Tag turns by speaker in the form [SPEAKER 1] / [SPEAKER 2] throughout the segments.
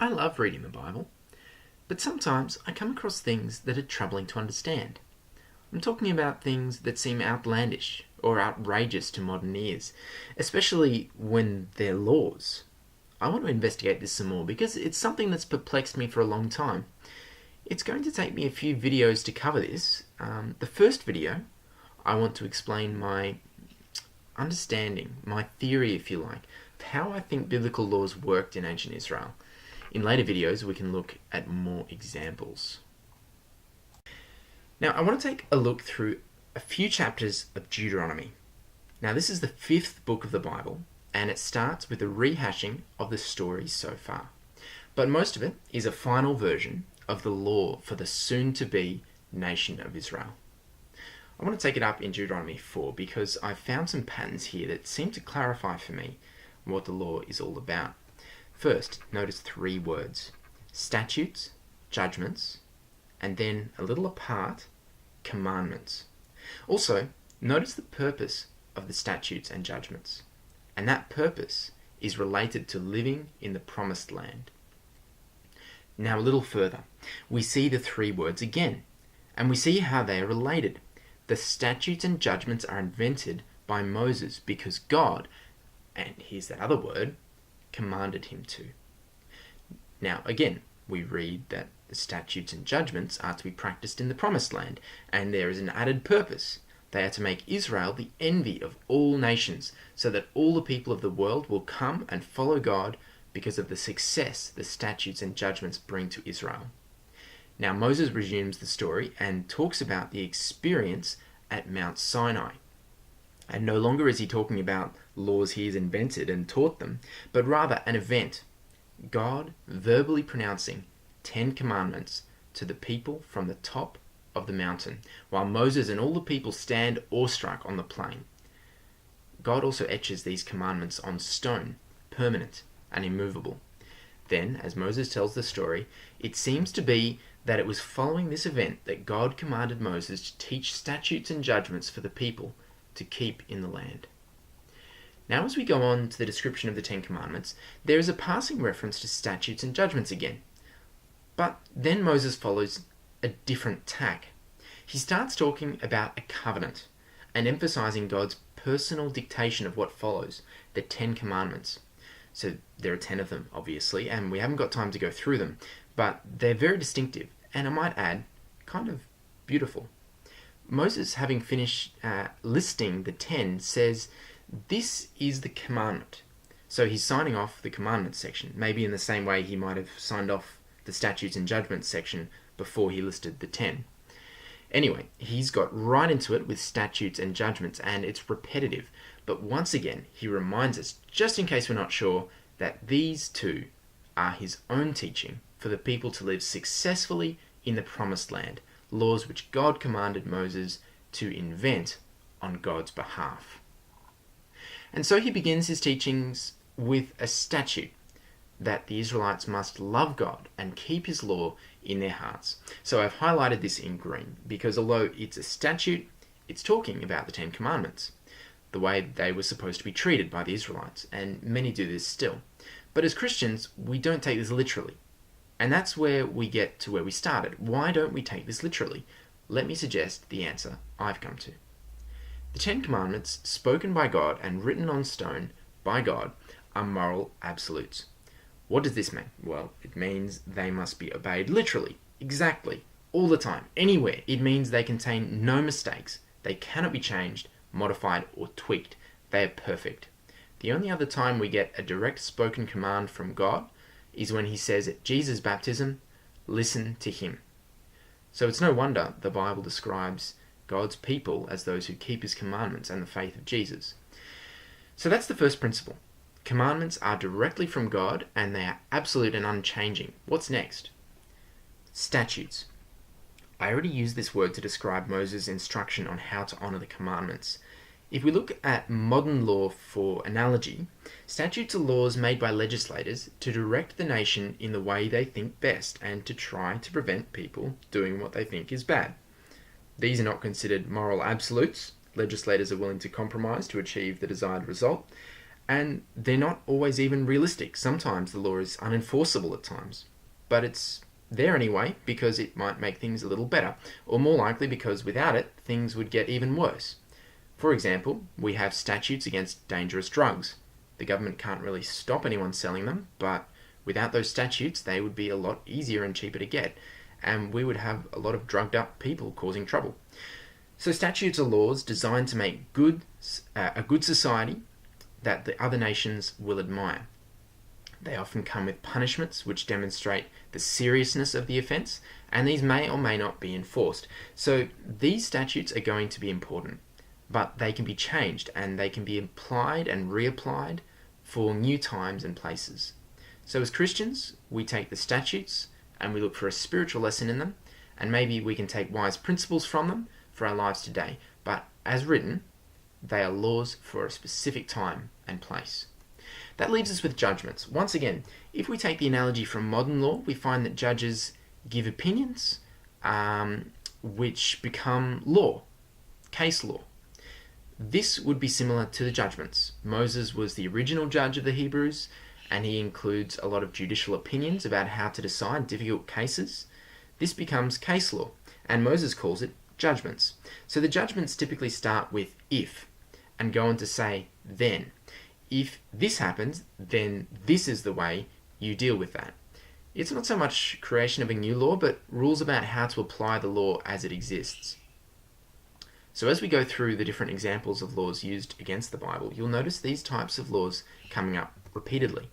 [SPEAKER 1] I love reading the Bible, but sometimes I come across things that are troubling to understand. I'm talking about things that seem outlandish or outrageous to modern ears, especially when they're laws. I want to investigate this some more because it's something that's perplexed me for a long time. It's going to take me a few videos to cover this. The first video, I want to explain my understanding, my theory if you like, of how I think biblical laws worked in ancient Israel. In later videos, we can look at more examples. Now, I want to take a look through a few chapters of Deuteronomy. Now, this is the fifth book of the Bible, and it starts with a rehashing of the story so far. But most of it is a final version of the law for the soon-to-be nation of Israel. I want to take it up in Deuteronomy 4 because I've found some patterns here that seem to clarify for me what the law is all about. First, notice three words: statutes, judgments, and then a little apart, commandments. Also, notice the purpose of the statutes and judgments. And that purpose is related to living in the promised land. Now a little further, we see the three words again, and we see how they are related. The statutes and judgments are invented by Moses because God, and here's that other word, commanded him to. Now again, we read that the statutes and judgments are to be practiced in the promised land, and there is an added purpose. They are to make Israel the envy of all nations, so that all the people of the world will come and follow God because of the success the statutes and judgments bring to Israel. Now Moses resumes the story and talks about the experience at Mount Sinai. And no longer is he talking about laws he has invented and taught them, but rather an event. God verbally pronouncing 10 commandments to the people from the top of the mountain, while Moses and all the people stand awestruck on the plain. God also etches these commandments on stone, permanent and immovable. Then, as Moses tells the story, it seems to be that it was following this event that God commanded Moses to teach statutes and judgments for the people to keep in the land. Now, as we go on to the description of the 10 Commandments, there is a passing reference to statutes and judgments again. But then Moses follows a different tack. He starts talking about a covenant and emphasizing God's personal dictation of what follows, the 10 Commandments. So there are 10 of them, obviously, and we haven't got time to go through them, but they're very distinctive, and I might add, kind of beautiful. Moses, having finished listing the 10, says, "This is the commandment." So he's signing off the commandments section, maybe in the same way he might have signed off the statutes and judgments section before he listed the 10. Anyway, he's got right into it with statutes and judgments, and it's repetitive. But once again, he reminds us, just in case we're not sure, that these two are his own teaching for the people to live successfully in the promised land, laws which God commanded Moses to invent on God's behalf. And so he begins his teachings with a statute that the Israelites must love God and keep his law in their hearts. So I've highlighted this in green because although it's a statute, it's talking about the 10 Commandments, the way they were supposed to be treated by the Israelites, and many do this still. But as Christians, we don't take this literally. And that's where we get to where we started. Why don't we take this literally? Let me suggest the answer I've come to. The 10 Commandments, spoken by God and written on stone by God, are moral absolutes. What does this mean? Well, it means they must be obeyed literally, exactly, all the time, anywhere. It means they contain no mistakes. They cannot be changed, modified, or tweaked. They are perfect. The only other time we get a direct spoken command from God is when he says at Jesus' baptism, "Listen to him." So it's no wonder the Bible describes God's people as those who keep his commandments and the faith of Jesus. So that's the first principle. Commandments are directly from God and they are absolute and unchanging. What's next? Statutes. I already used this word to describe Moses' instruction on how to honor the commandments. If we look at modern law for analogy, statutes are laws made by legislators to direct the nation in the way they think best and to try to prevent people doing what they think is bad. These are not considered moral absolutes. Legislators are willing to compromise to achieve the desired result. And they're not always even realistic. Sometimes the law is unenforceable at times. But it's there anyway because it might make things a little better, or more likely because without it, things would get even worse. For example, we have statutes against dangerous drugs. The government can't really stop anyone selling them, but without those statutes, they would be a lot easier and cheaper to get, and we would have a lot of drugged up people causing trouble. So statutes are laws designed to make a good society that the other nations will admire. They often come with punishments which demonstrate the seriousness of the offence, and these may or may not be enforced. So these statutes are going to be important, but they can be changed and they can be applied and reapplied for new times and places. So as Christians, we take the statutes and we look for a spiritual lesson in them, and maybe we can take wise principles from them for our lives today. But as written, they are laws for a specific time and place. That leaves us with judgments. Once again, if we take the analogy from modern law, we find that judges give opinions which become law, case law. This would be similar to the judgments. Moses was the original judge of the Hebrews, and he includes a lot of judicial opinions about how to decide difficult cases. This becomes case law, and Moses calls it judgments. So the judgments typically start with if, and go on to say then. If this happens, then this is the way you deal with that. It's not so much creation of a new law, but rules about how to apply the law as it exists. So as we go through the different examples of laws used against the Bible, you'll notice these types of laws coming up repeatedly.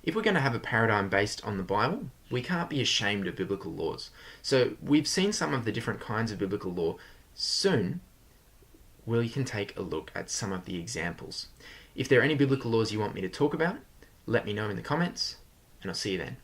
[SPEAKER 1] If we're going to have a paradigm based on the Bible, we can't be ashamed of biblical laws. So we've seen some of the different kinds of biblical law. Soon, we can take a look at some of the examples. If there are any biblical laws you want me to talk about, let me know in the comments, and I'll see you then.